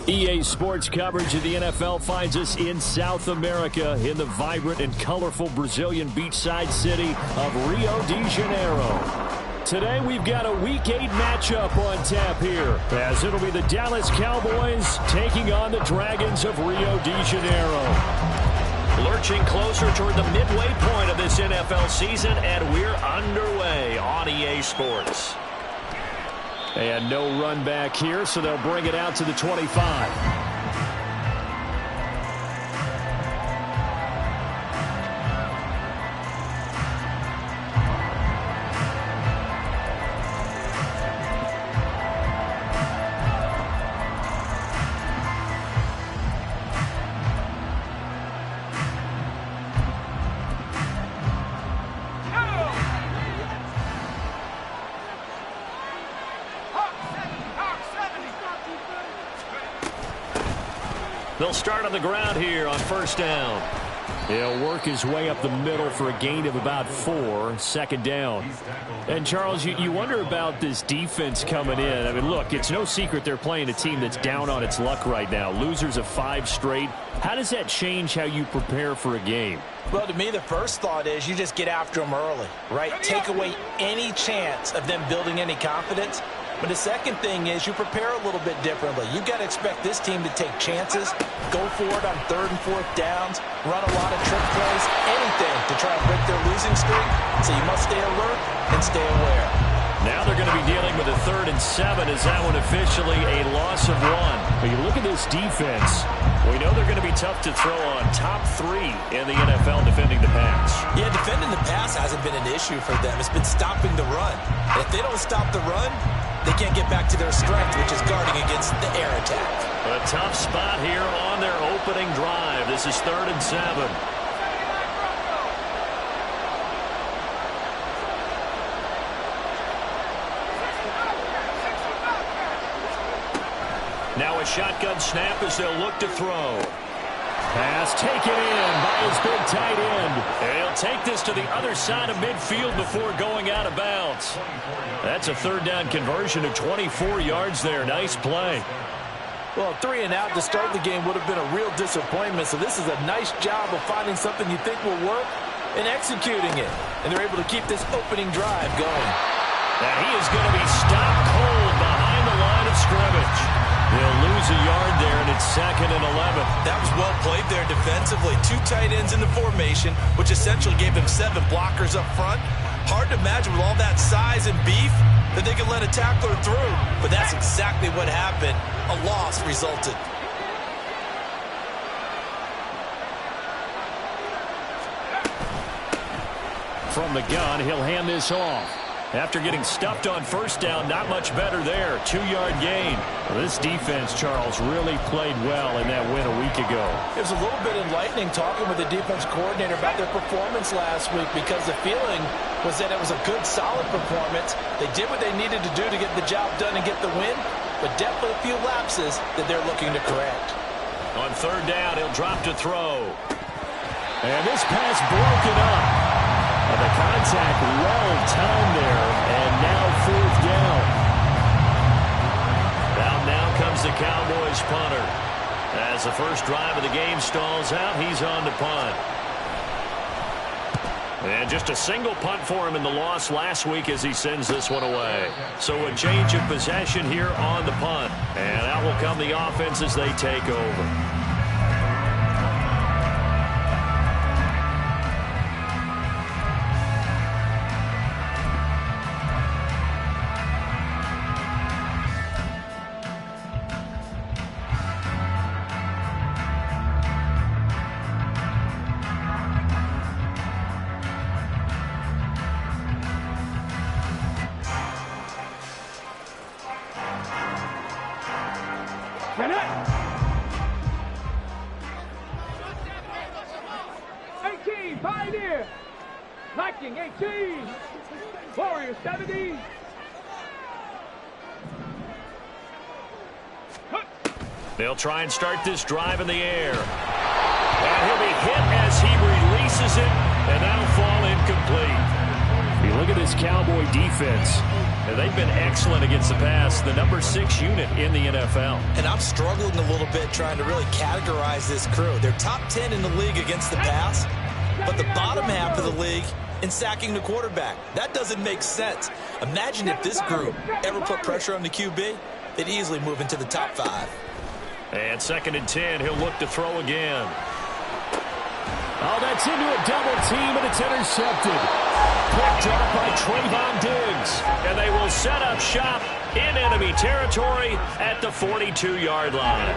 EA Sports coverage of the NFL finds us in South America in the vibrant and colorful Brazilian beachside city of Rio de Janeiro. Today we've got a Week 8 matchup on tap here, as it'll be the Dallas Cowboys taking on the Dragons of Rio de Janeiro. Lurching closer toward the midway point of this NFL season, and we're underway on EA Sports. And no run back here, so they'll bring it out to the 25. They'll start on the ground here on first down. He'll work his way up the middle for a gain of about 4, second down. And, Charles, you wonder about this defense coming in. I mean, look, it's no secret they're playing a team that's down on its luck right now. Losers of 5 straight. How does that change how you prepare for a game? Well, to me, the first thought is you just get after them early, right? Take away any chance of them building any confidence. But the second thing is you prepare a little bit differently. You've got to expect this team to take chances, go for it on 3rd and 4th downs, run a lot of trick plays, anything to try and break their losing streak. So you must stay alert and stay aware. Now they're going to be dealing with a 3rd and 7. Is that one officially a loss of 1? But you look at this defense. We know they're going to be tough to throw on. Top 3 in the NFL defending the pass. Yeah, defending the pass hasn't been an issue for them. It's been stopping the run. And if they don't stop the run, they can't get back to their strength, which is guarding against the air attack. A tough spot here on their opening drive. This is 3rd and 7. Now a shotgun snap as they'll look to throw. Pass taken in by his big tight end. And he'll take this to the other side of midfield before going out of bounds. That's a 3rd down conversion of 24 yards there. Nice play. Well, 3 and out to start the game would have been a real disappointment. So this is a nice job of finding something you think will work and executing it. And they're able to keep this opening drive going. And he is going to be stopped cold behind the line of scrimmage. They'll lose a yard there, and it's 2nd and 11. That was well played there defensively. 2 tight ends in the formation, which essentially gave them 7 blockers up front. Hard to imagine with all that size and beef that they could let a tackler through. But that's exactly what happened. A loss resulted. From the gun, he'll hand this off. After getting stuffed on first down, not much better there. 2-yard gain. Well, this defense, Charles, really played well in that win a week ago. It was a little bit enlightening talking with the defense coordinator about their performance last week, because the feeling was that it was a good, solid performance. They did what they needed to do to get the job done and get the win, but definitely a few lapses that they're looking to correct. On 3rd down, he'll drop to throw. And this pass broken up. And the contact well-timed there, and now 4th down. Now comes the Cowboys punter. As the first drive of the game stalls out, he's on to punt. And just a single punt for him in the loss last week as he sends this one away. So a change of possession here on the punt. And out will come the offense as they take over. Pioneer, Viking 18, Warrior 70. They'll try and start this drive in the air. And he'll be hit as he releases it, and that'll fall incomplete. You look at this Cowboy defense. They've been excellent against the pass, the number 6 unit in the NFL. And I'm struggling a little bit trying to really categorize this crew. They're top 10 in the league against the pass, but the bottom half of the league in sacking the quarterback. That doesn't make sense. Imagine if this group ever put pressure on the QB, they'd easily move into the top 5. And 2nd and 10, he'll look to throw again. Oh, that's into a double team, and it's intercepted. Quick drop by Trayvon Diggs. And they will set up shop in enemy territory at the 42-yard line.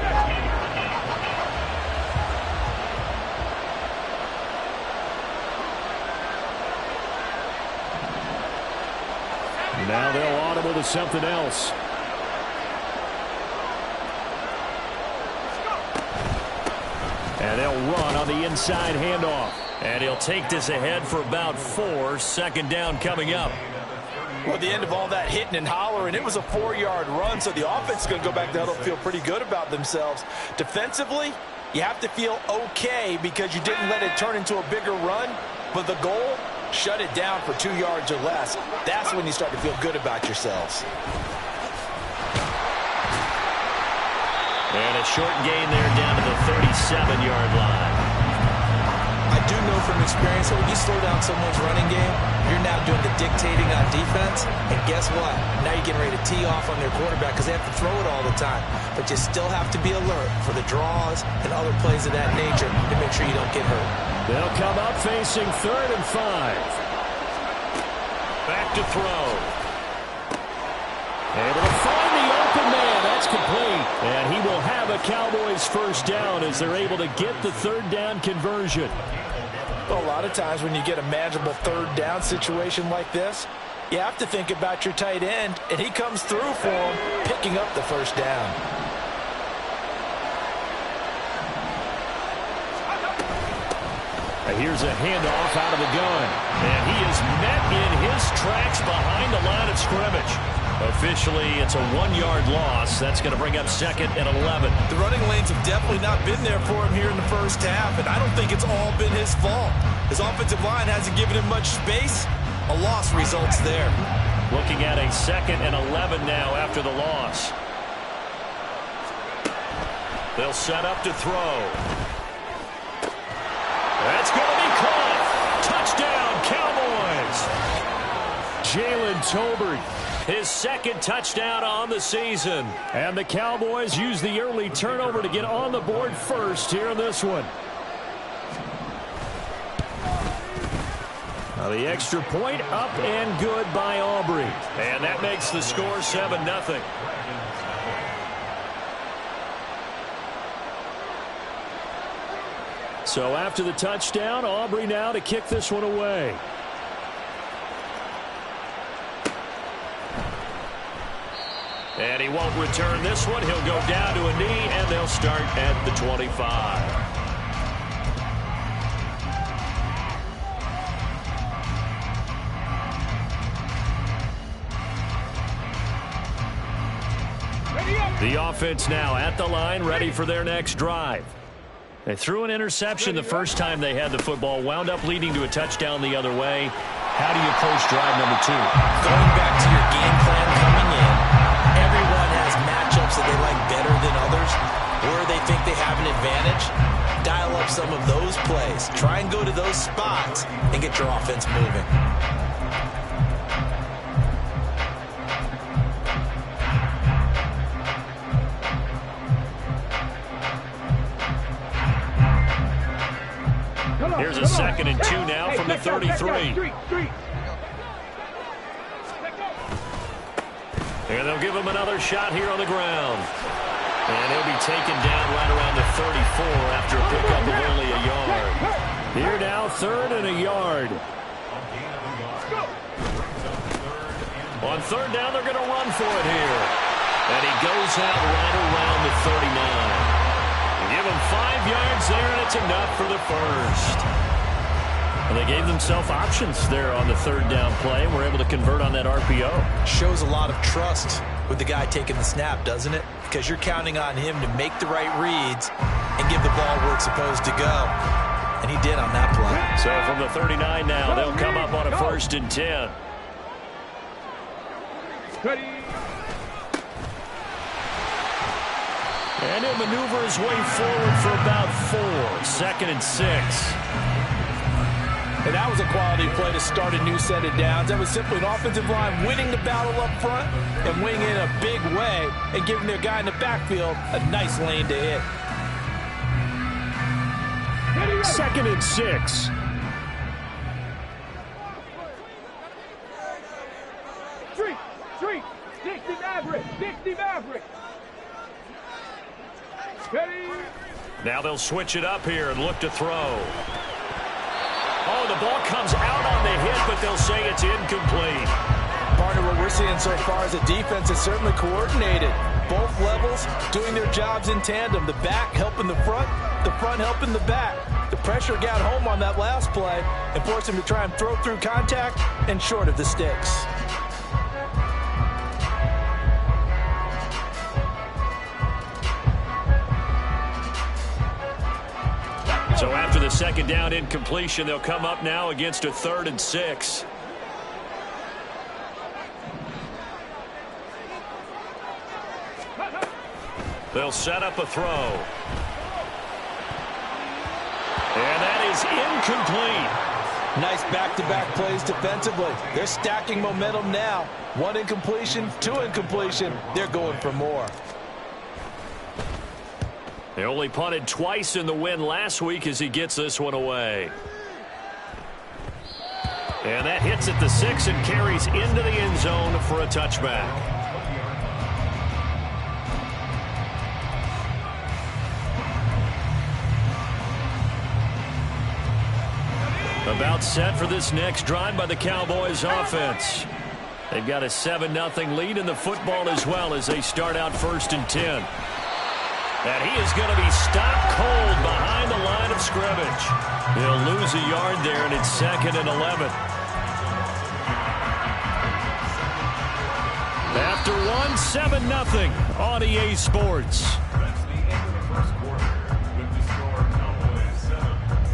Now they'll audible to something else. And they'll run on the inside handoff. And he'll take this ahead for about 4. 2nd down coming up. Well, at the end of all that hitting and hollering, it was a 4-yard run, so the offense is going to go back there and feel pretty good about themselves. Defensively, you have to feel okay because you didn't let it turn into a bigger run, but the goal, shut it down for 2 yards or less. That's when you start to feel good about yourselves. And a short gain there down to the 37-yard line. I do know from experience that when you slow down someone's running game, you're now doing the dictating on defense. And guess what? Now you're getting ready to tee off on their quarterback because they have to throw it all the time. But you still have to be alert for the draws and other plays of that nature to make sure you don't get hurt. They'll come up facing 3rd and 5. Back to throw. Able to find the open man. That's complete. And he will have a Cowboys 1st down as they're able to get the 3rd down conversion. Well, a lot of times when you get a manageable 3rd down situation like this, you have to think about your tight end, and he comes through for him, picking up the 1st down. Here's a handoff out of the gun. And he is met in his tracks behind the line of scrimmage. Officially, it's a 1-yard loss. That's going to bring up 2nd and 11. The running lanes have definitely not been there for him here in the 1st half, and I don't think it's all been his fault. His offensive line hasn't given him much space. A loss results there. Looking at a 2nd and 11 now after the loss. They'll set up to throw. That's going to be caught. Touchdown, Cowboys. Jalen Tolbert, his 2nd touchdown on the season. And the Cowboys use the early turnover to get on the board first here in this one. Now the extra point up and good by Aubrey. And that makes the score 7-0. So after the touchdown, Aubrey now to kick this one away. And he won't return this one. He'll go down to a knee, and they'll start at the 25. The offense now at the line, ready for their next drive. They threw an interception the first time they had the football, wound up leading to a touchdown the other way. How do you approach drive number 2? Going back to your game plan coming in, everyone has matchups that they like better than others, where they think they have an advantage. Dial up some of those plays. Try and go to those spots and get your offense moving. Here's a 2nd and 2 now from the 33. And they'll give him another shot here on the ground. And he'll be taken down right around the 34 after a pickup of only a yard. Here now, 3rd and a yard. On 3rd down, they're going to run for it here. And he goes out right around the 39. Give him 5 yards there, and it's enough for the 1st. And they gave themselves options there on the 3rd down play. We're able to convert on that RPO. Shows a lot of trust with the guy taking the snap, doesn't it? Because you're counting on him to make the right reads and give the ball where it's supposed to go. And he did on that play. So from the 39 now, they'll come up on a 1st and 10. Ready. And he'll maneuver his way forward for about 4. 2nd and 6. And that was a quality play to start a new set of downs. That was simply an offensive line winning the battle up front and winning in a big way and giving their guy in the backfield a nice lane to hit. 2nd and 6. Street. Dixie Maverick. Ready. Now they'll switch it up here and look to throw. Oh, the ball comes out on the hit, but they'll say it's incomplete. Partner, what we're seeing so far is a defense is certainly coordinated. Both levels doing their jobs in tandem. The back helping the front helping the back. The pressure got home on that last play and forced him to try and throw through contact and short of the sticks. So after the 2nd down incompletion, they'll come up now against a 3rd and 6. They'll set up a throw. And that is incomplete. Nice back-to-back plays defensively. They're stacking momentum now. 1 incompletion, 2 incompletion. They're going for more. They only punted twice in the win last week as he gets this one away. And that hits at the 6 and carries into the end zone for a touchback. About set for this next drive by the Cowboys offense. They've got a 7-0 lead in the football as well as they start out 1st and 10. And he is going to be stopped cold behind the line of scrimmage. He'll lose a yard there, and it's 2nd and 11. After 7-0 on EA Sports.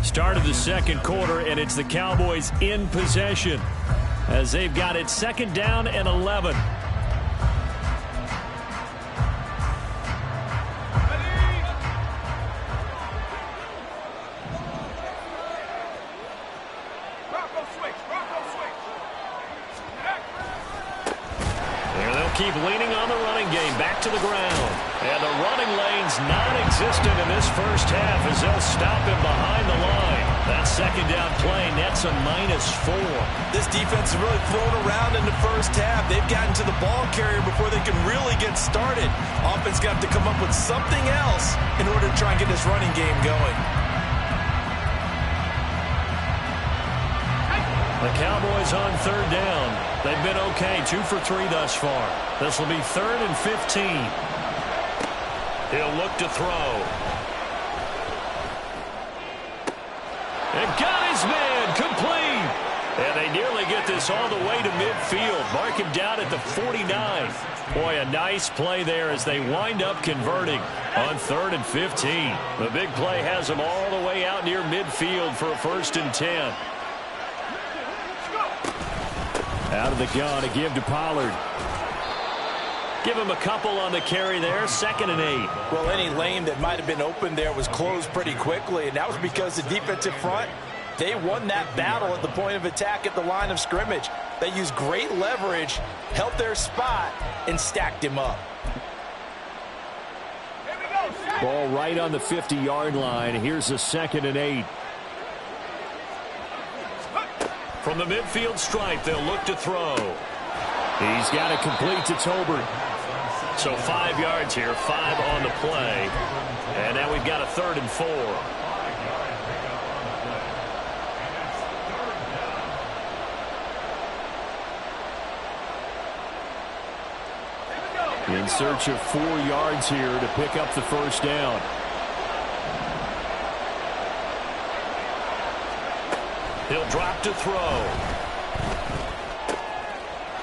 Start of the 2nd quarter, and it's the Cowboys in possession as they've got it 2nd down and 11. Keep leaning on the running game. Back to the ground. And the running lane's non-existent in this first half as they'll stop him behind the line. That 2nd down play nets a -4. This defense is really thrown around in the first half. They've gotten to the ball carrier before they can really get started. Offense got to come up with something else in order to try and get this running game going. The Cowboys on 3rd down. They've been okay, 2 for 3 thus far. This will be 3rd and 15. He'll look to throw. And got his man complete. And they nearly get this all the way to midfield. Mark him down at the 49. Boy, a nice play there as they wind up converting on 3rd and 15. The big play has them all the way out near midfield for a 1st and 10. Out of the gun, a give to Pollard. Give him a couple on the carry there, 2nd and 8. Well, any lane that might have been open there was closed pretty quickly, and that was because the defensive front, they won that battle at the point of attack at the line of scrimmage. They used great leverage, held their spot, and stacked him up. Ball right on the 50-yard line. Here's a 2nd and 8. From the midfield stripe, they'll look to throw. He's got it complete to Tolbert. So 5 yards here, 5 on the play. And now we've got a 3rd and 4. In search of 4 yards here to pick up the 1st down. He'll drop to throw.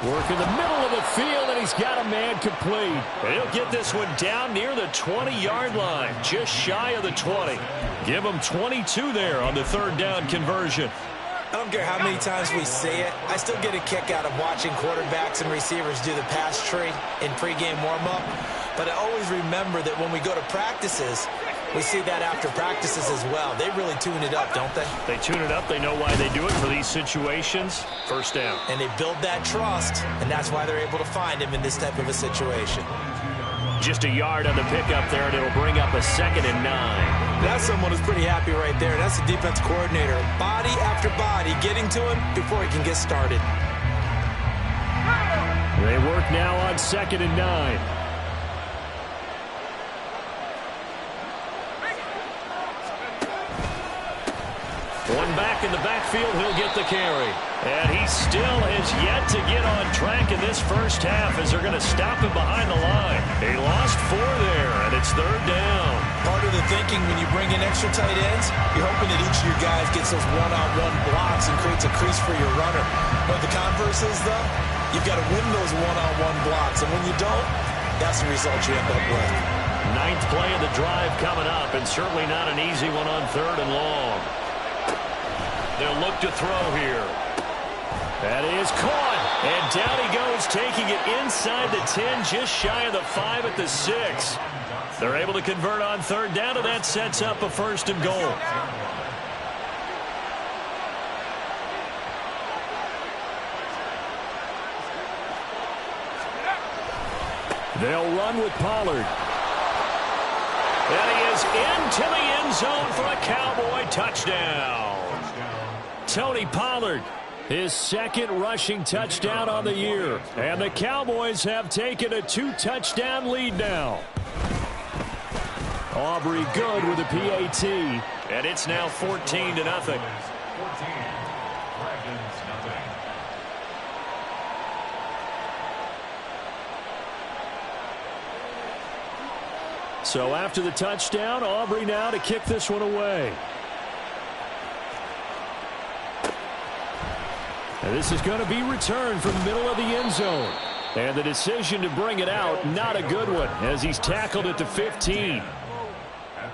Work in the middle of the field, and he's got a man complete. And he'll get this one down near the 20-yard line, just shy of the 20. Give him 22 there on the third down conversion. I don't care how many times we say it, I still get a kick out of watching quarterbacks and receivers do the pass tree in pregame warm-up. But I always remember that when we go to practices, we see that after practices as well. They really tune it up, don't they? They tune it up. They know why they do it for these situations. First down. And they build that trust, and that's why they're able to find him in this type of a situation. Just a yard on the pickup there, and it'll bring up a 2nd and 9. That's someone who's pretty happy right there. That's the defense coordinator. Body after body getting to him before he can get started. They work now on 2nd and 9. One back in the backfield, he'll get the carry. And he still has yet to get on track in this first half as they're going to stop him behind the line. He lost 4 there, and it's 3rd down. Part of the thinking when you bring in extra tight ends, you're hoping that each of your guys gets those one-on-one blocks and creates a crease for your runner. But the converse is, though, you've got to win those one-on-one blocks. And when you don't, that's the result you end up with. 9th play of the drive coming up, and certainly not an easy one on 3rd and long. They'll look to throw here. That is caught. And down he goes, taking it inside the 10, just shy of the 5 at the 6. They're able to convert on 3rd down, and that sets up a 1st and goal. They'll run with Pollard. And he is into the end zone for a Cowboy touchdown. Tony Pollard, his 2nd rushing touchdown on the year. And the Cowboys have taken a 2-touchdown lead now. Aubrey good with a PAT. And it's now 14-0. So after the touchdown, Aubrey now to kick this one away. And this is going to be returned from the middle of the end zone. And the decision to bring it out, not a good one, as he's tackled at the 15. At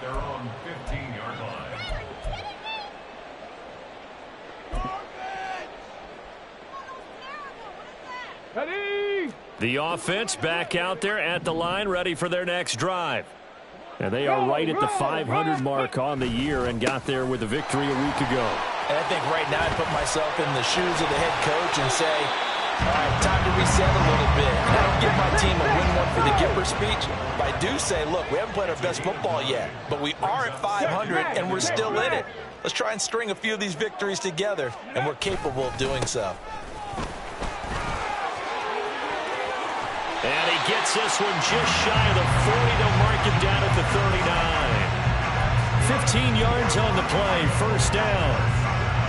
their own 15-yard line. Ready? The offense back out there at the line, ready for their next drive. And they are right at the 500 mark on the year and got there with a victory a week ago. And I think right now I put myself in the shoes of the head coach and say, all right, time to reset a little bit. And I don't give my team a win one for the Gipper speech, but I do say, look, we haven't played our best football yet, but we are at 500 and we're still in it. Let's try and string a few of these victories together, and we're capable of doing so. And he gets this one just shy of the 40. They'll mark him down at the 39. 15 yards on the play, 1st down.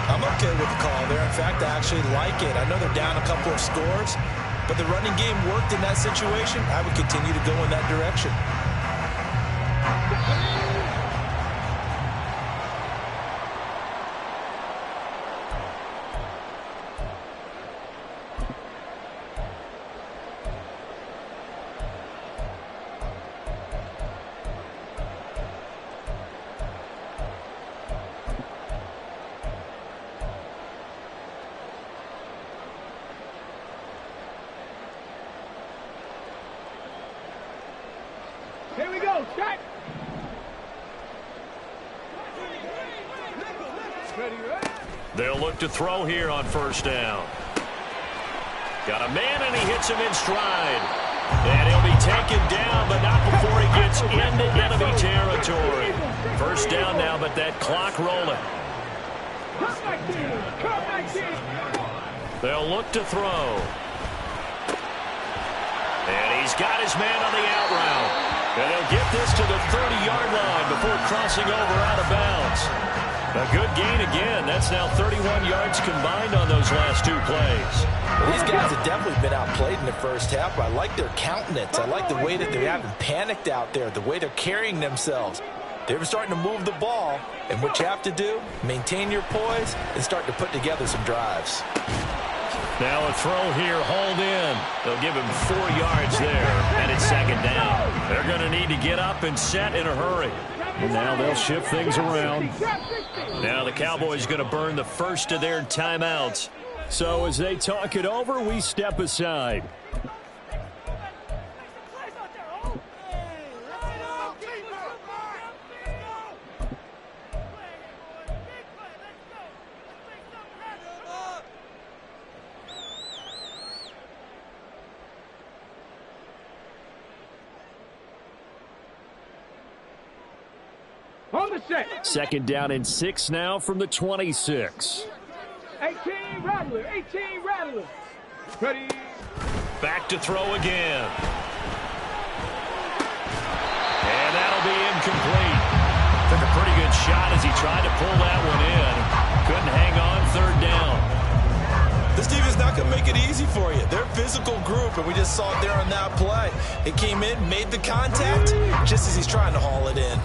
I'm okay with the call there. In fact, I actually like it. I know they're down a couple of scores, but the running game worked in that situation. I would continue to go in that direction. Here we go. Shot. Ready, ready? They'll look to throw here on 1st down. Got a man, and he hits him in stride. And he'll be taken down, but not before he gets into enemy territory. 1st down now, but that clock rolling. They'll look to throw. And he's got his man on the out route. And he'll get this to the 30-yard line before crossing over out of bounds. A good gain again. That's now 31 yards combined on those last 2 plays. Well, these guys have definitely been outplayed in the first half, but I like their countenance. I like the way that they haven't panicked out there, the way they're carrying themselves. They're starting to move the ball, and what you have to do, maintain your poise and start to put together some drives. Now a throw here, hauled in. They'll give him 4 yards there, and it's second down. They're going to need to get up and set in a hurry. And now they'll shift things around. Now the Cowboys going to burn the first of their timeouts. So as they talk it over, we step aside. On the set. Second down and 6 now from the 26. 18 Rattler. 18 Rattler. Ready. Back to throw again. And that'll be incomplete. Took a pretty good shot as he tried to pull that one in. Couldn't hang on, third down. This defense is not going to make it easy for you. They're a physical group, and we just saw it there on that play. It came in, made the contact, just as he's trying to haul it in.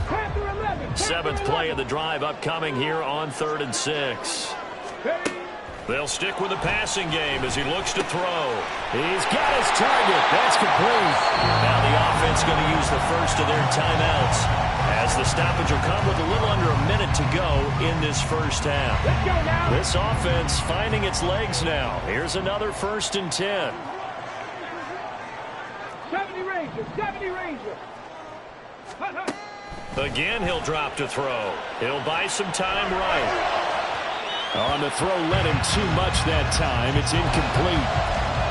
7th play of the drive upcoming here on 3rd and 6. They'll stick with the passing game as he looks to throw. He's got his target. That's complete. Now the offense going to use the first of their timeouts as the stoppage will come with a little under a minute to go in this first half. Let's go now. This offense finding its legs now. Here's another 1st and 10. 70 Ranger. 70 Ranger. Again, he'll drop to throw. He'll buy some time right. On the throw, led him too much that time. It's incomplete.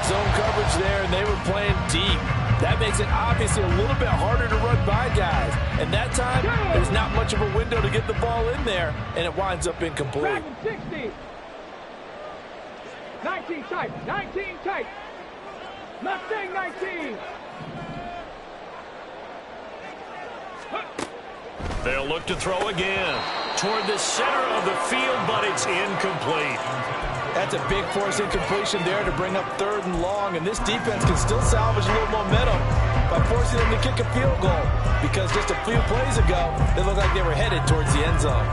Zone coverage there, and they were playing deep. That makes it obviously a little bit harder to run by guys. And that time, there's not much of a window to get the ball in there, and it winds up incomplete. 60. 19 tight. 19 tight. Mustang 19. They'll look to throw again toward the center of the field, but it's incomplete. That's a big force incompletion there to bring up 3rd and long, and this defense can still salvage a little momentum by forcing them to kick a field goal, because just a few plays ago, they looked like they were headed towards the end zone.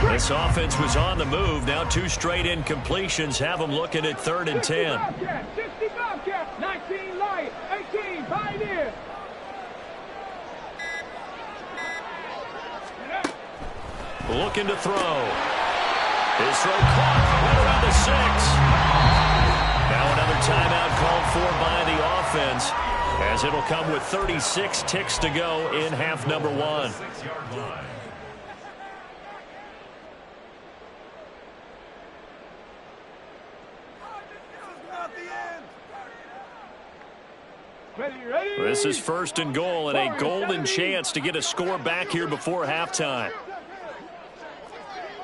This offense was on the move. Now 2 straight incompletions have them looking at 3rd and 10. 60 Bobcat. 19 Lion. 18 Pioneer. Looking to throw. His throw caught right around the 6. Now another timeout called for by the offense, as it'll come with 36 ticks to go in half number 1. Ready. This is 1st and goal and a golden chance to get a score back here before halftime.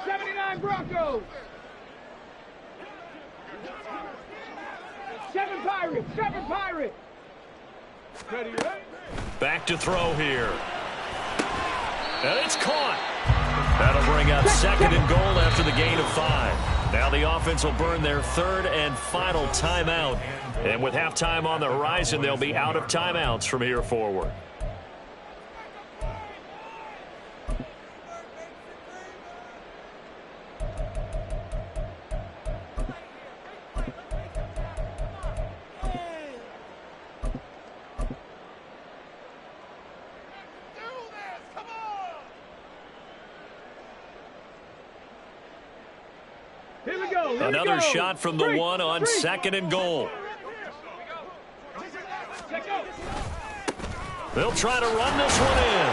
79 Broncos. 7 Pirates. 7 Pirates. Ready. Back to throw here. And it's caught. That'll bring up 2nd and goal after the gain of 5. Now the offense will burn their 3rd and final timeout. And with halftime on the horizon, they'll be out of timeouts from here forward. Here we go. Another shot from the 1 on 2nd and goal. They'll try to run this one in.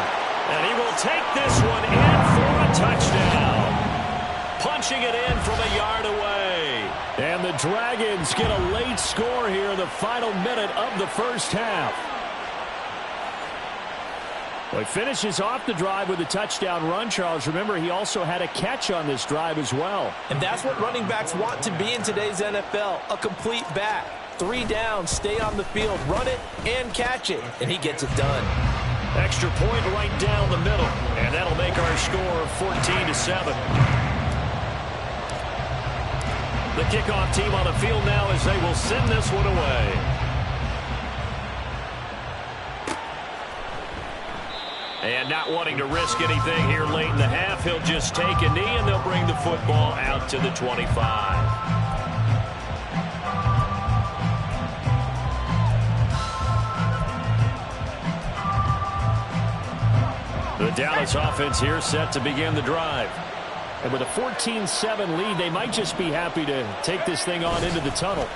And he will take this one in for a touchdown. Punching it in from a yard away. And the Dragons get a late score here in the final minute of the first half. Well, he finishes off the drive with a touchdown run, Charles. Remember, he also had a catch on this drive as well. And that's what running backs want to be in today's NFL, a complete back. 3 down, stay on the field, run it, and catch it. And he gets it done. Extra point right down the middle. And that'll make our score 14-7. The kickoff team on the field now as they will send this one away. And not wanting to risk anything here late in the half, he'll just take a knee and they'll bring the football out to the 25. The Dallas offense here set to begin the drive. And with a 14-7 lead, they might just be happy to take this thing on into the tunnel.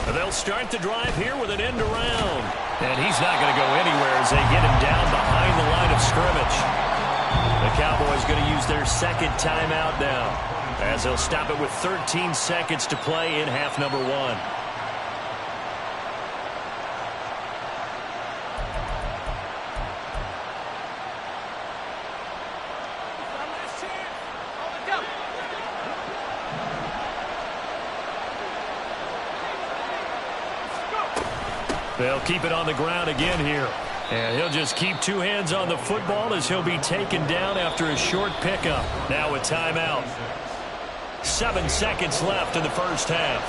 And they'll start the drive here with an end around. And he's not going to go anywhere as they get him down behind the line of scrimmage. The Cowboys going to use their second timeout now, as they'll stop it with 13 seconds to play in half number 1. They'll keep it on the ground again here. And he'll just keep 2 hands on the football as he'll be taken down after a short pickup. Now a timeout. 7 seconds left in the first half.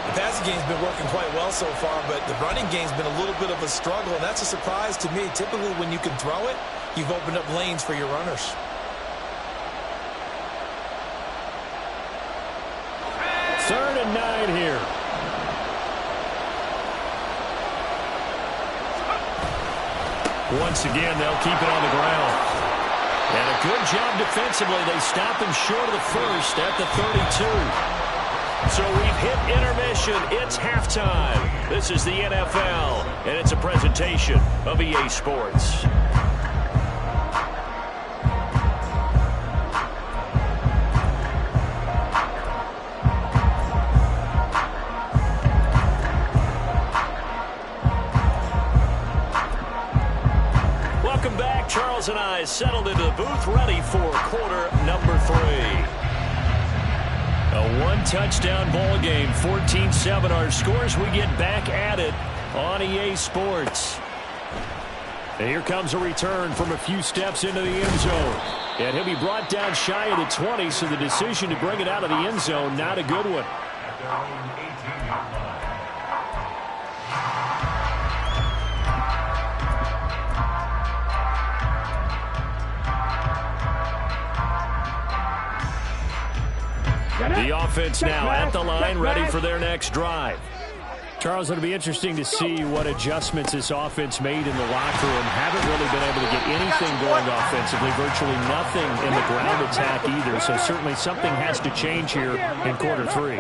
The passing game's been working quite well so far, but the running game's been a little bit of a struggle, and that's a surprise to me. Typically, when you can throw it, you've opened up lanes for your runners. Third and 9 here. Once again, they'll keep it on the ground. And a good job defensively. They stop him short of the first at the 32. So we've hit intermission. It's halftime. This is the NFL, and it's a presentation of EA Sports. Charles and I settled into the booth, ready for quarter number 3. A 1-touchdown ball game, 14-7 our scores. We get back at it on EA Sports. And here comes a return from a few steps into the end zone. And he'll be brought down shy of the 20, so the decision to bring it out of the end zone, not a good one. The offense now at the line, ready for their next drive. Charles, it'll be interesting to see what adjustments this offense made in the locker room. Haven't really been able to get anything going offensively, virtually nothing in the ground attack either. So certainly something has to change here in quarter 3.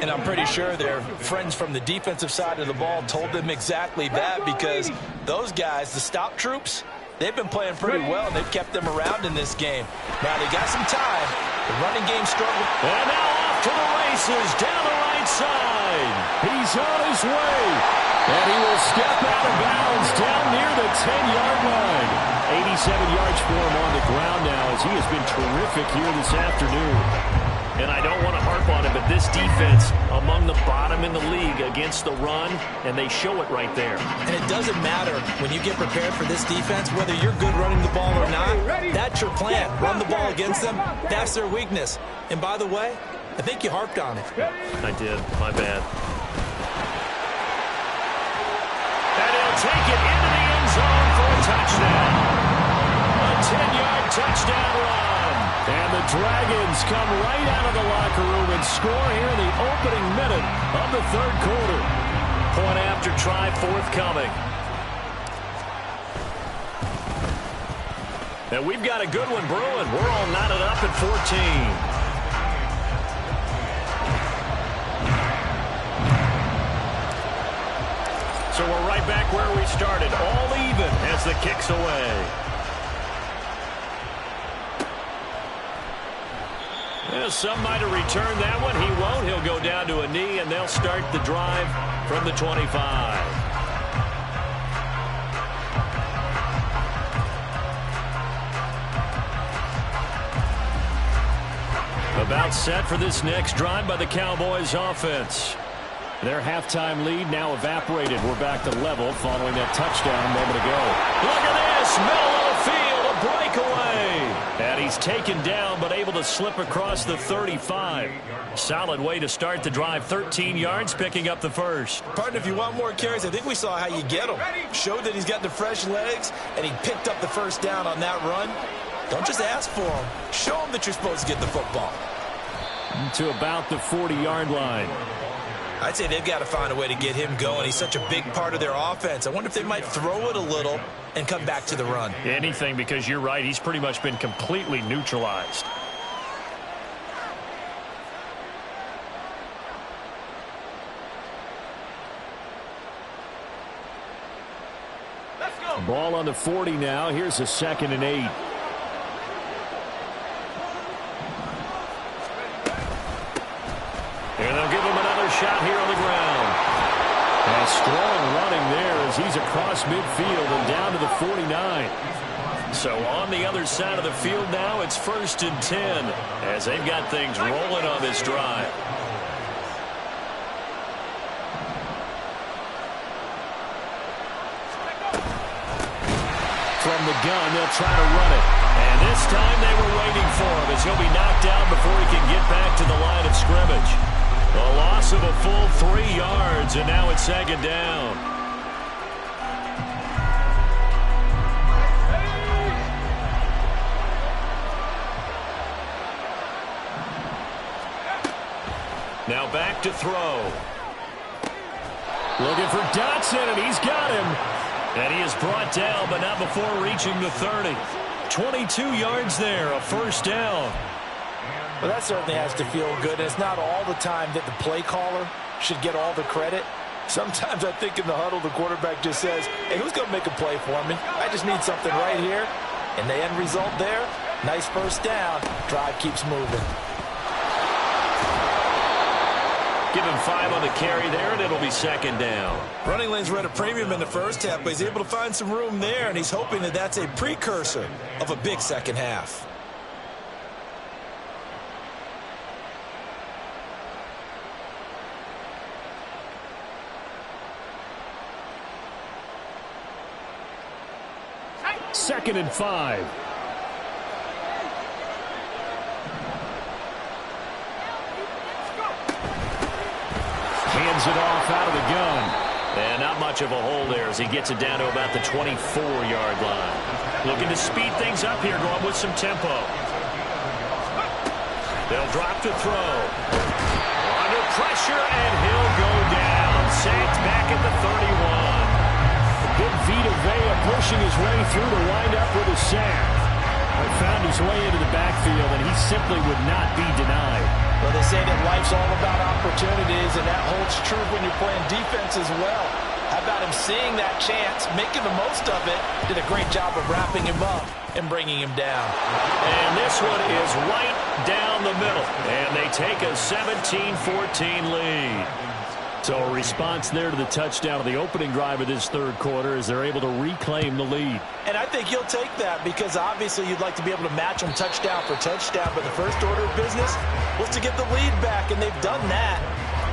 And I'm pretty sure their friends from the defensive side of the ball told them exactly that, because those guys, the stop troops, they've been playing pretty well, and they've kept them around in this game. Now they got some time. The running game struggled. And now off to the races down the right side. He's on his way. And he will step out of bounds down near the 10-yard line. 87 yards for him on the ground now, as he has been terrific here this afternoon. And I don't want to harp on it, but this defense among the bottom in the league against the run, and they show it right there. And it doesn't matter when you get prepared for this defense, whether you're good running the ball or not, that's your plan. Run the ball against them, that's their weakness. And by the way, I think you harped on it. I did. My bad. And he'll take it into the end zone for a touchdown. A 10-yard touchdown run. And the Dragons come right out of the locker room and score here in the opening minute of the third quarter. Point after try forthcoming. And we've got a good one brewing. We're all knotted up at 14. So we're right back where we started, all even as the kick's away. Yeah, some might have returned that one. He won't. He'll go down to a knee, and they'll start the drive from the 25. About set for this next drive by the Cowboys offense. Their halftime lead now evaporated. We're back to level following that touchdown a moment ago. Look at this. Middle of the field. A breakaway. And he's taken down but able to slip across the 35. Solid way to start the drive. 13 yards, picking up the first. Partner, if you want more carries, I think we saw how you get them. Showed that he's got the fresh legs, and he picked up the first down on that run. Don't just ask for him. Show him that you're supposed to get the football. To about the 40-yard line. I'd say they've got to find a way to get him going. He's such a big part of their offense. I wonder if they might throw it a little and come back to the run. Anything, because you're right. He's pretty much been completely neutralized. Let's go. Ball on the 40 now. Here's a 2nd and 8. And they'll give him another shot here on the ground. And a strong running there as he's across midfield and down to the 49. So on the other side of the field now, it's 1st and 10 as they've got things rolling on this drive. From the gun, they'll try to run it. And this time they were waiting for him as he'll be knocked down before he can get back to the line of scrimmage. A loss of a full 3 yards, and now it's 2nd down. Now back to throw. Looking for Dotson, and he's got him. And he is brought down, but not before reaching the 30. 22 yards there, a 1st down. Well, that certainly has to feel good. And it's not all the time that the play caller should get all the credit. Sometimes I think in the huddle, the quarterback just says, hey, who's going to make a play for me? I just need something right here. And the end result there, nice 1st down. Drive keeps moving. Give him 5 on the carry there, and it'll be 2nd down. Running lanes were at a premium in the first half, but he's able to find some room there, and he's hoping that that's a precursor of a big second half. Second and 5. Hands it off out of the gun. And not much of a hole there as he gets it down to about the 24-yard line. Looking to speed things up here, going with some tempo. They'll drop to throw. Under pressure, and he'll go down. Sacked back at the 31. Big Vita Vea pushing his way through to wind up with a sack. Found his way into the backfield, and he simply would not be denied. Well, they say that life's all about opportunities, and that holds true when you're playing defense as well. How about him seeing that chance, making the most of it, did a great job of wrapping him up and bringing him down. And this one is right down the middle, and they take a 17-14 lead. So a response there to the touchdown of the opening drive of this 3rd quarter as they're able to reclaim the lead. And I think you'll take that because obviously you'd like to be able to match them touchdown for touchdown, but the first order of business was to get the lead back, and they've done that.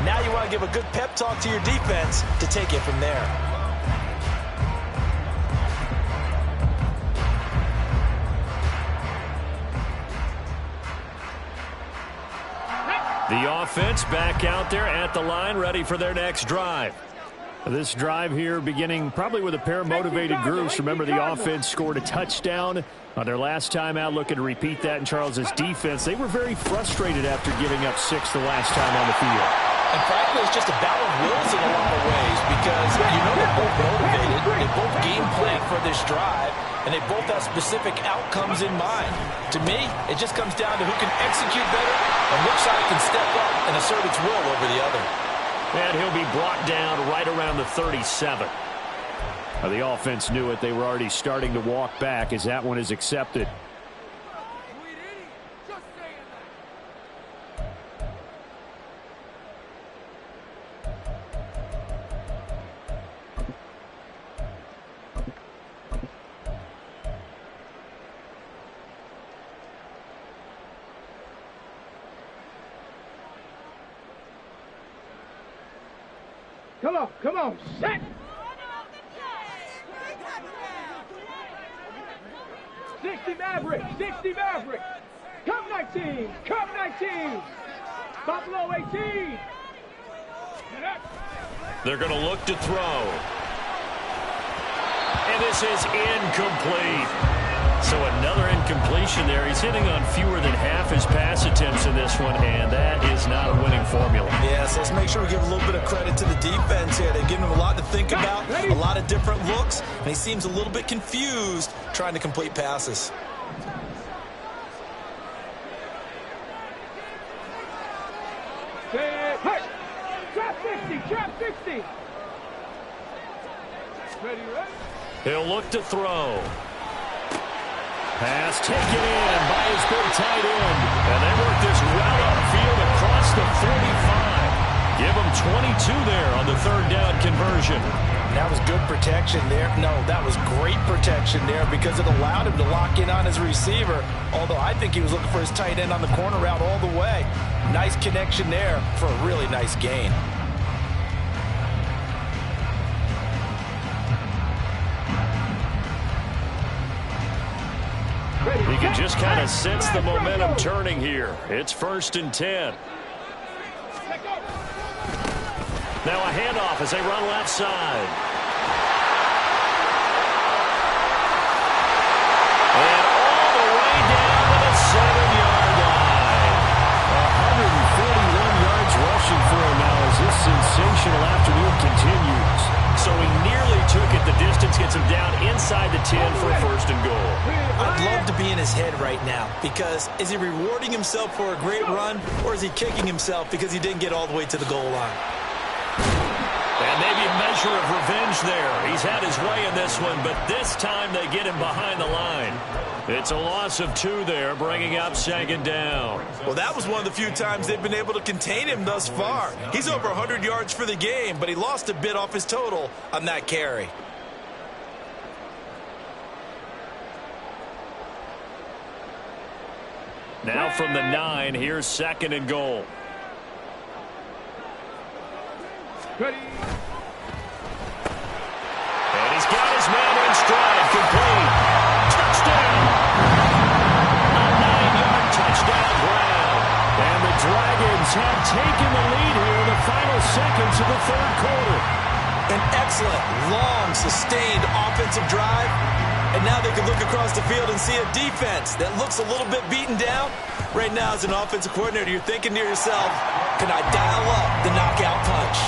Now you want to give a good pep talk to your defense to take it from there. The offense back out there at the line, ready for their next drive. This drive here beginning probably with a pair of motivated groups. Remember, the offense scored a touchdown on their last time out, looking to repeat that in Charles's defense. They were very frustrated after giving up 6 the last time on the field. And frankly, it's just a battle of wills in a lot of ways because you know they're both motivated, they both game plan for this drive, and they both have specific outcomes in mind. To me, it just comes down to who can execute better and which side can step up and assert its will over the other. And he'll be brought down right around the 37. The offense knew it. They were already starting to walk back as that one is accepted. Come on, set. 60 Maverick, 60 Maverick. Come 19, come 19. Buffalo 18. They're going to look to throw. And this is incomplete. So another incompletion there. He's hitting on fewer than half his pass attempts in this one, and that is not a winning formula. Yeah, so let's make sure we give a little bit of credit to the defense here. They've given him a lot to think about, a lot of different looks, and he seems a little bit confused trying to complete passes. Hey, trap 60, trap 60. Ready, ready? He'll look to throw. Pass taken in by his big tight end. And they work this well upfield across the 45. Give him 22 there on the third down conversion. That was good protection there. No, that was great protection there because it allowed him to lock in on his receiver. Although I think he was looking for his tight end on the corner route all the way. Nice connection there for a really nice gain. You can just kind of sense the momentum turning here. It's 1st and 10. Now a handoff as they run left side. And all the way down to the 7-yard line. 141 yards rushing for him now as this sensational afternoon continues. So he nearly took it the distance, gets him down inside the 10 for a 1st and goal. I'd love to be in his head right now because is he rewarding himself for a great run or is he kicking himself because he didn't get all the way to the goal line? And maybe a measure of revenge there. He's had his way in this one, but this time they get him behind the line. It's a loss of 2 there, bringing up 2nd down. Well, that was one of the few times they've been able to contain him thus far. He's over 100 yards for the game, but he lost a bit off his total on that carry. Now from the 9, here's 2nd and goal. Ready. And he's got his man in stride, complete. Touchdown! A 9-yard touchdown Brown. And the Dragons have taken the lead here in the final seconds of the 3rd quarter. An excellent, long, sustained offensive drive. And now they can look across the field and see a defense that looks a little bit beaten down. Right now, as an offensive coordinator, you're thinking to yourself, can I dial up the knockout punch?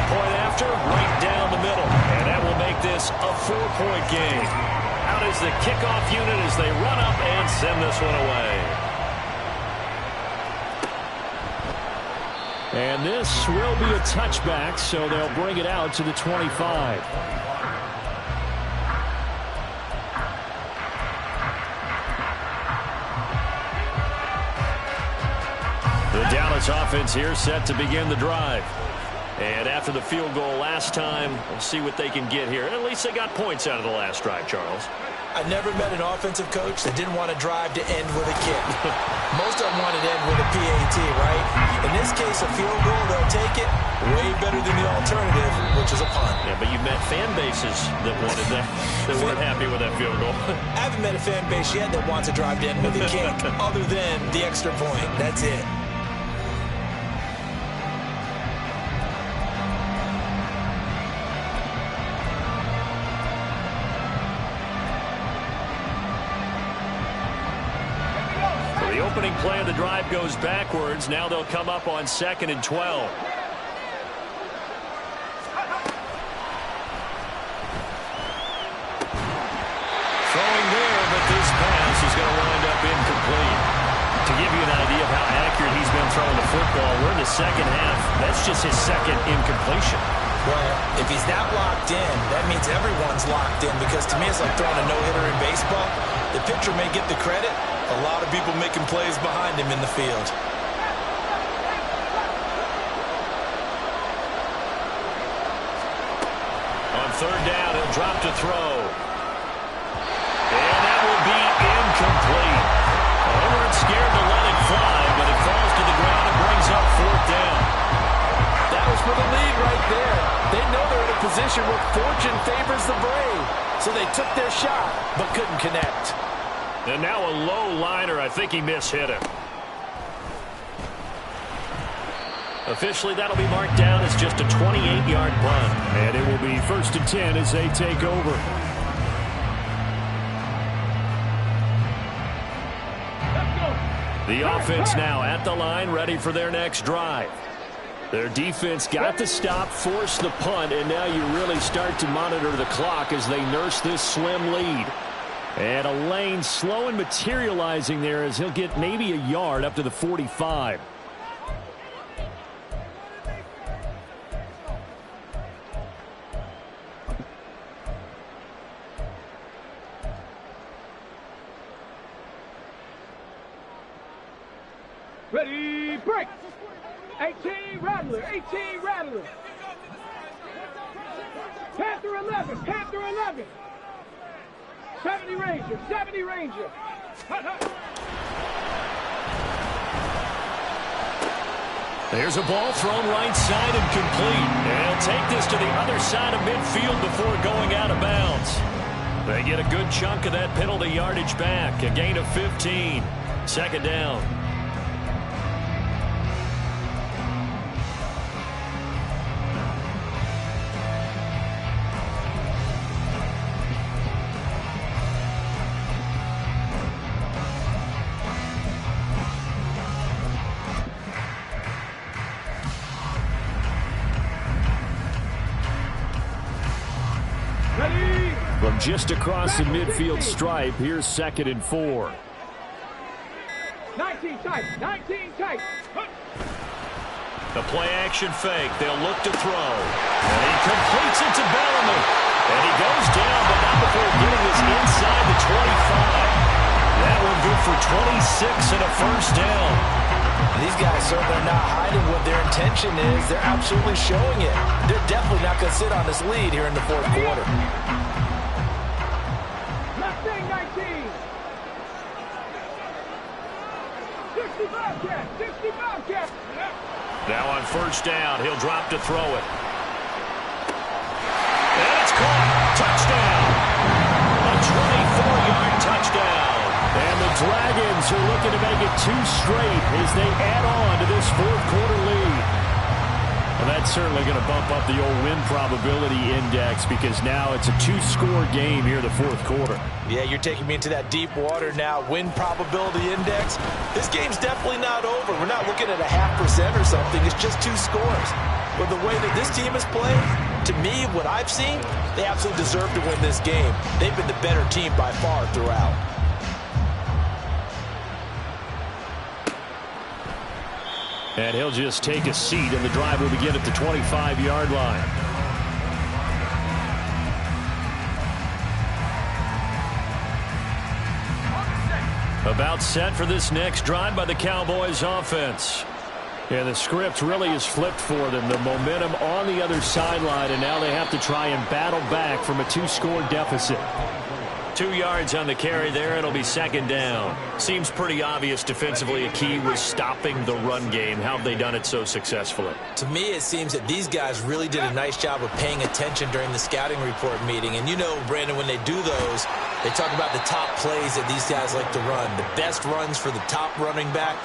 Point after, right down the middle. And that will make this a 4-point game. Out is the kickoff unit as they run up and send this one away. And this will be a touchback, so they'll bring it out to the 25. The Dallas offense here set to begin the drive. And after the field goal last time, we'll see what they can get here. At least they got points out of the last drive, Charles. I've never met an offensive coach that didn't want to drive to end with a kick. Most of them want to end with a PAT, right? In this case, a field goal, they'll take it. Way better than the alternative, which is a punt. Yeah, but you've met fan bases that wanted that, that weren't happy with that field goal. I haven't met a fan base yet that wants to drive to end with a kick, other than the extra point. That's it. The opening play of the drive goes backwards. Now they'll come up on 2nd and 12. Throwing there, but this pass is going to wind up incomplete. To give you an idea of how accurate he's been throwing the football, we're in the 2nd half. That's just his 2nd incompletion. Well, if he's that locked in, that means everyone's locked in because to me it's like throwing a no-hitter in baseball. The pitcher may get the credit. A lot of people making plays behind him in the field. On 3rd down, he'll drop to throw. And that will be incomplete. They weren't scared to let it fly, but it falls to the ground and brings up 4th down. That was for the lead right there. They situation where fortune favors the brave. So they took their shot, but couldn't connect. And now a low liner. I think he mishit it. Officially, that'll be marked down as just a 28-yard punt. And it will be 1st and 10 as they take over. The offense now at the line, ready for their next drive. Their defense got the stop, forced the punt, and now you really start to monitor the clock as they nurse this slim lead. And a lane slow and materializing there as he'll get maybe a yard up to the 45. Ready, break. 18, Rattler, 18, Rattler. Panther 11, Panther 11. 70 Ranger, 70 Ranger. Hut, hut. There's a ball thrown right side and complete. And he'll take this to the other side of midfield before going out of bounds. They get a good chunk of that penalty yardage back. A gain of 15. 2nd down. From just across the midfield stripe, here's 2nd and 4. 19 tight, 19 tight. The play action fake. They'll look to throw. And he completes it to Bellamy. And he goes down, but not before getting this inside the 25. That one good for 26 and a 1st down. These guys certainly not hiding what their intention is. They're absolutely showing it. They're definitely not going to sit on this lead here in the 4th quarter. Mustang 19. 65 cap, 65 cap. Now on 1st down, he'll drop to throw it. And it's caught. Touchdown. A 24-yard touchdown. And the Dragons are looking to make it 2 straight as they add on to this 4th quarter lead. Well, that's certainly going to bump up the old win probability index because now it's a 2-score game here in the 4th quarter. Yeah, you're taking me into that deep water now. Win probability index. This game's definitely not over. We're not looking at a 0.5% or something. It's just 2 scores. But the way that this team has played, to me, what I've seen, they absolutely deserve to win this game. They've been the better team by far throughout. And he'll just take a seat, and the drive will begin at the 25-yard line. About set for this next drive by the Cowboys offense. And the script really is flipped for them. The momentum on the other sideline, and now they have to try and battle back from a 2-score deficit. 2 yards on the carry there. It'll be 2nd down. Seems pretty obvious defensively a key was stopping the run game. How have they done it so successfully? To me, it seems that these guys really did a nice job of paying attention during the scouting report meeting. And you know, Brandon, when they do those, they talk about the top plays that these guys like to run. The best runs for the top running back,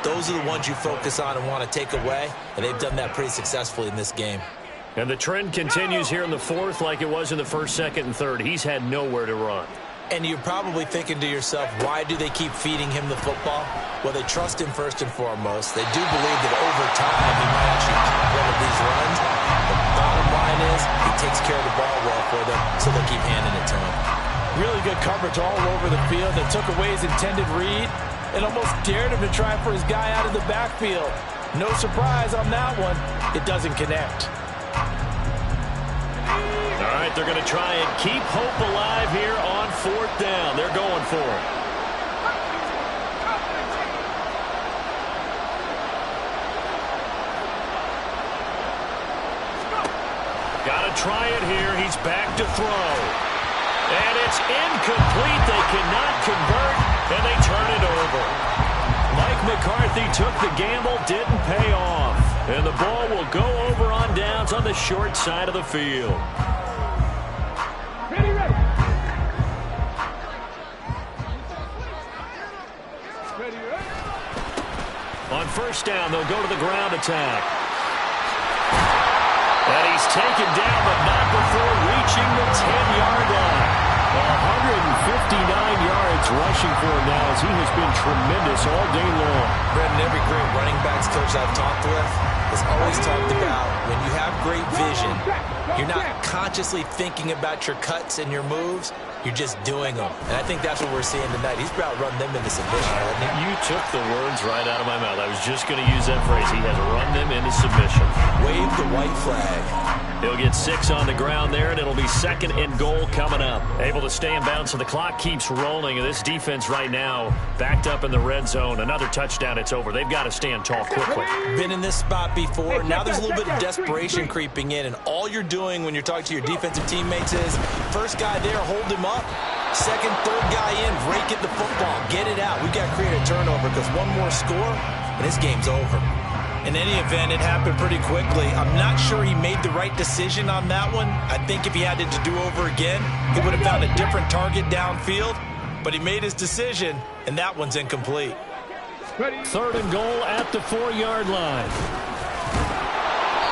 those are the ones you focus on and want to take away. And they've done that pretty successfully in this game. And the trend continues here in the 4th like it was in the 1st, 2nd, and 3rd. He's had nowhere to run. And you're probably thinking to yourself, why do they keep feeding him the football? Well, they trust him first and foremost. They do believe that over time he might actually pop one of these runs. The bottom line is he takes care of the ball well for them, so they'll keep handing it to him. Really good coverage all over the field. They took away his intended read and almost dared him to try for his guy out of the backfield. No surprise on that one. It doesn't connect. All right, they're going to try and keep hope alive here on 4th down. They're going for it. Got to try it here. He's back to throw. And it's incomplete. They cannot convert, and they turn it over. Mike McCarthy took the gamble, didn't pay off. And the ball will go over on downs on the short side of the field. Ready, ready. Ready, ready. On first down, they'll go to the ground attack. And he's taken down, but not before reaching the 10-yard line. 159 yards rushing for him now as he has been tremendous all day long. Brendan, every great running backs coach I've talked with has always talked about when you have great vision, you're not consciously thinking about your cuts and your moves. You're just doing them. And I think that's what we're seeing tonight. He's about run them into submission, hasn't he? You took the words right out of my mouth. I was just going to use that phrase. He has run them into submission. Wave the white flag. He'll get 6 on the ground there, and it'll be 2nd and goal coming up. Able to stay in bounds, so the clock keeps rolling. And this defense right now backed up in the red zone. Another touchdown, it's over. They've got to stand tall quickly. Been in this spot before. Now there's a little bit of desperation creeping in, and all you're doing when you're talking to your defensive teammates is first guy there, hold him up. Second, third guy in, rake it the football. Get it out. We've got to create a turnover because one more score, and this game's over. In any event, it happened pretty quickly. I'm not sure he made the right decision on that one. I think if he had it to do over again, he would have found a different target downfield. But he made his decision, and that one's incomplete. 3rd and goal at the 4-yard line.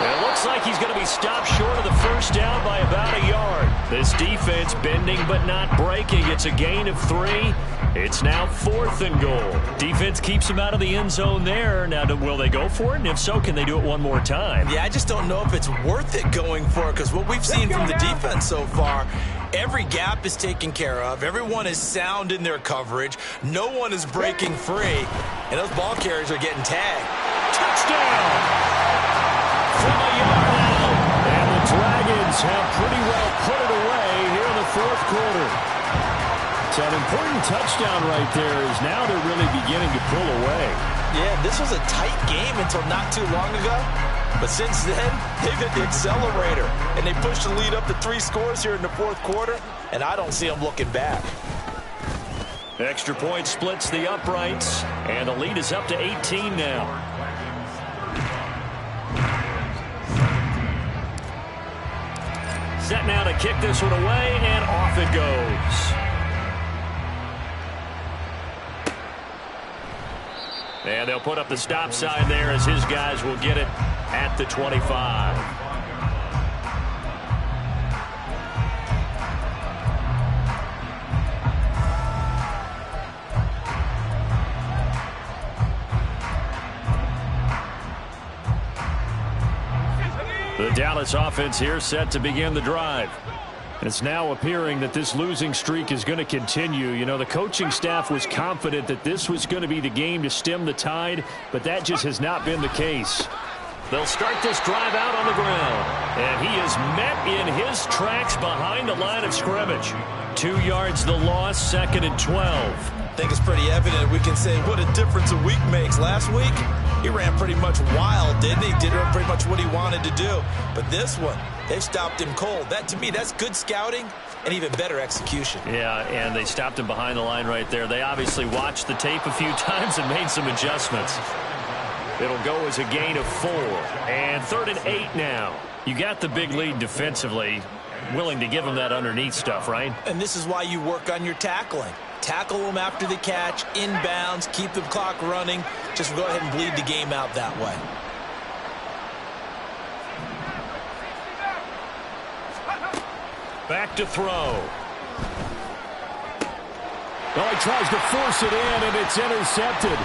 It looks like he's going to be stopped short of the first down by about a yard. This defense bending but not breaking. It's a gain of 3. It's now 4th and goal. Defense keeps him out of the end zone there. Now, will they go for it? And if so, can they do it one more time? Yeah, I just don't know if it's worth it going for it because what we've seen from the defense so far, every gap is taken care of. Everyone is sound in their coverage. No one is breaking free. And those ball carriers are getting tagged. Touchdown! From a yard out. And the Dragons have pretty well put it away here in the 4th quarter. So an important touchdown right there is now they're really beginning to pull away. Yeah, this was a tight game until not too long ago. But since then, they've hit the accelerator. And they pushed the lead up to 3 scores here in the 4th quarter. And I don't see them looking back. Extra point splits the uprights. And the lead is up to 18 now. Set now to kick this one away, and off it goes. And they'll put up the stop sign there as his guys will get it at the 25. The Dallas offense here set to begin the drive. And it's now appearing that this losing streak is going to continue. You know, the coaching staff was confident that this was going to be the game to stem the tide, but that just has not been the case. They'll start this drive out on the ground. And he is met in his tracks behind the line of scrimmage. 2 yards the loss, 2nd and 12. I think it's pretty evident we can say what a difference a week makes. Last week, he ran pretty much wild, didn't he? Did pretty much what he wanted to do. But this one, they've stopped him cold. That, to me, that's good scouting and even better execution. Yeah, and they stopped him behind the line right there. They obviously watched the tape a few times and made some adjustments. It'll go as a gain of 4. And 3rd and 8 now. You got the big lead defensively. Willing to give him that underneath stuff, right? And this is why you work on your tackling. Tackle them after the catch, inbounds, keep the clock running. Just go ahead and bleed the game out that way. Back to throw. Well, he tries to force it in, and it's intercepted.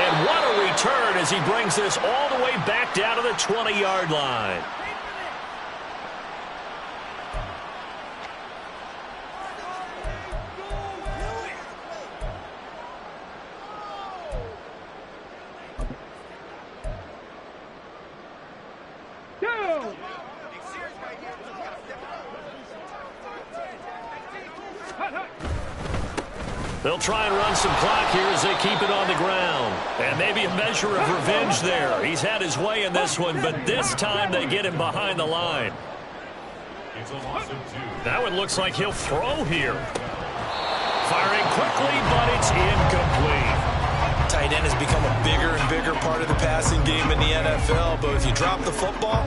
And what a return as he brings this all the way back down to the 20-yard line. They'll try and run some clock here as they keep it on the ground. And maybe a measure of revenge there. He's had his way in this one, but this time they get him behind the line. Now it looks like he'll throw here. Firing quickly, but it's incomplete. Tight end has become a bigger and bigger bigger part of the passing game in the NFL, but if you drop the football,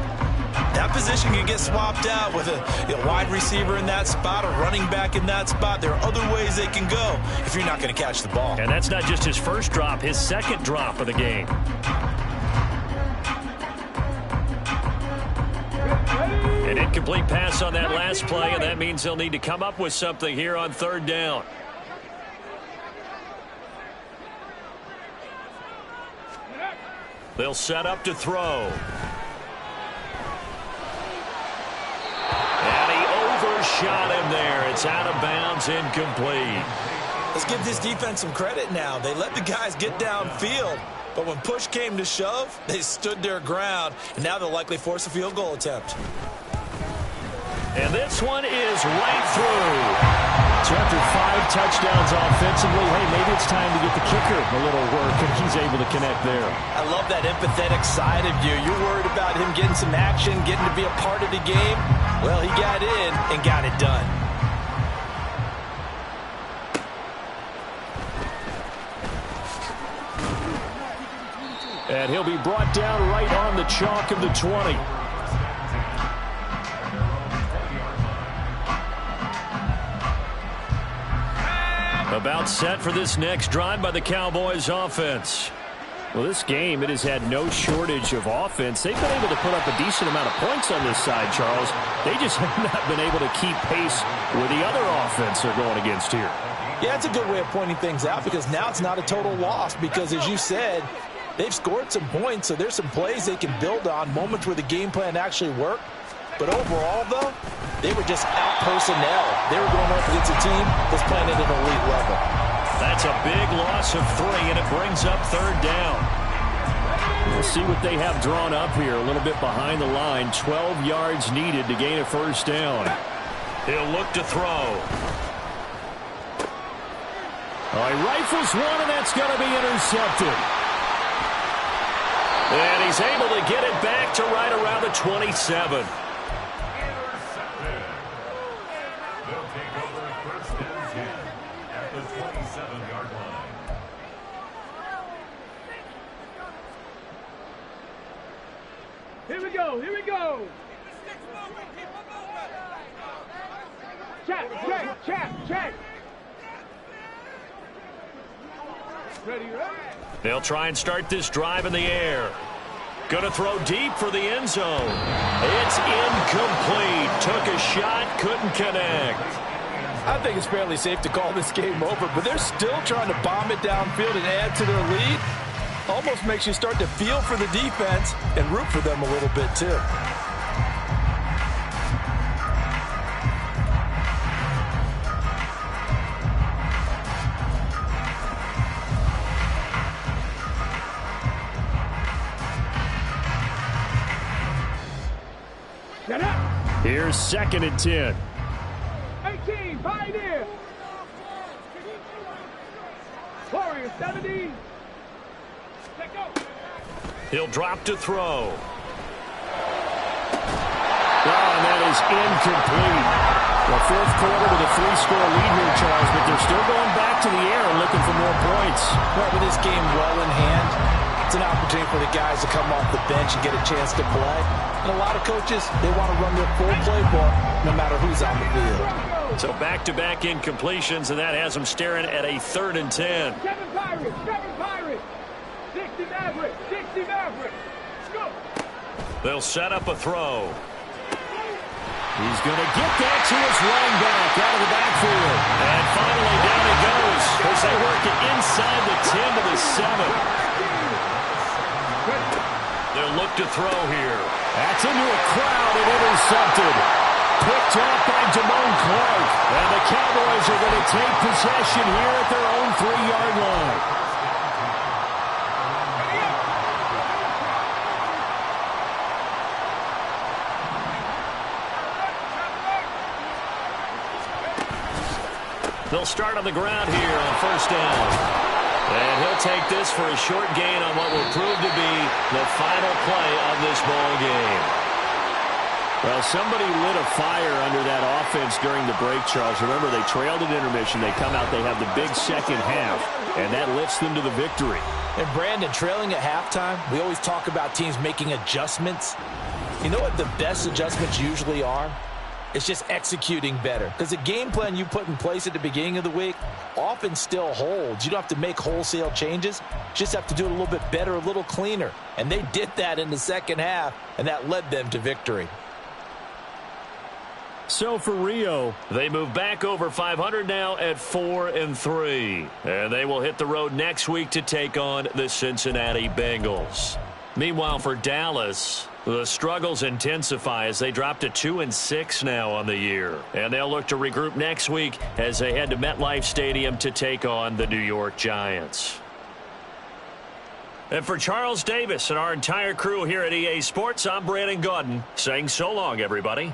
that position can get swapped out with a wide receiver in that spot, a running back in that spot. There are other ways they can go if you're not going to catch the ball. And that's not just his first drop, his second drop of the game. An incomplete pass on that last play, and that means they'll need to come up with something here on third down. They'll set up to throw. And he overshot him there. It's out of bounds, incomplete. Let's give this defense some credit now. They let the guys get downfield, but when push came to shove, they stood their ground, and now they'll likely force a field goal attempt. And this one is right through. So after 5 touchdowns offensively, hey, maybe it's time to get the kicker a little work, and he's able to connect there. I love that empathetic side of you. You're worried about him getting some action, getting to be a part of the game. Well, he got in and got it done. And he'll be brought down right on the chalk of the 20. About set for this next drive by the Cowboys offense. Well, this game, it has had no shortage of offense. They've been able to put up a decent amount of points on this side, Charles. They just have not been able to keep pace with the other offense they're going against here. Yeah, it's a good way of pointing things out because now it's not a total loss because, as you said, they've scored some points, so there's some plays they can build on, moments where the game plan actually worked. But overall, though, they were just out-personnel. They were going up against a team that's playing at an elite level. That's a big loss of 3, and it brings up third down. We'll see what they have drawn up here. A little bit behind the line. 12 yards needed to gain a first down. He'll look to throw. All right, rifles one, and that's going to be intercepted. And he's able to get it back to right around the 27. Here we go, here we go. Check. Ready? They'll try and start this drive in the air. Going to throw deep for the end zone. It's incomplete. Took a shot, couldn't connect. I think it's fairly safe to call this game over, but they're still trying to bomb it downfield and add to their lead. Almost makes you start to feel for the defense and root for them a little bit, too. Here's 2nd and 10. 18, Pioneer. Warriors, 70. Let go. He'll drop to throw. Oh, and that is incomplete. The 4th quarter with a 3-score lead here, Charles, but they're still going back to the air and looking for more points. Well, with this game well in hand, it's an opportunity for the guys to come off the bench and get a chance to play. And a lot of coaches, they want to run their full playbook no matter who's on the field. So back-to-back incompletions, and that has them staring at a 3rd and 10. 7 Pirates. 60 Mavericks. Go. They'll set up a throw. He's going to get that to his running back out of the backfield. And finally down he goes as they work it inside the 10 to the 7. They'll look to throw here. That's into a crowd and intercepted. Picked off by Damone Clark. And the Cowboys are going to take possession here at their own 3-yard line. They'll start on the ground here on first down. And he'll take this for a short gain on what will prove to be the final play of this ball game. Well, somebody lit a fire under that offense during the break, Charles. Remember, they trailed at intermission. They come out, they have the big second half, and that lifts them to the victory. And Brandon, trailing at halftime, we always talk about teams making adjustments. You know what the best adjustments usually are? It's just executing better. Because the game plan you put in place at the beginning of the week often still holds. You don't have to make wholesale changes. You just have to do it a little bit better, a little cleaner. And they did that in the second half, and that led them to victory. So for Rio, they move back over 500 now at 4-3. And they will hit the road next week to take on the Cincinnati Bengals. Meanwhile, for Dallas, the struggles intensify as they drop to 2-6 now on the year. And they'll look to regroup next week as they head to MetLife Stadium to take on the New York Giants. And for Charles Davis and our entire crew here at EA Sports, I'm Brandon Gaudin saying so long, everybody.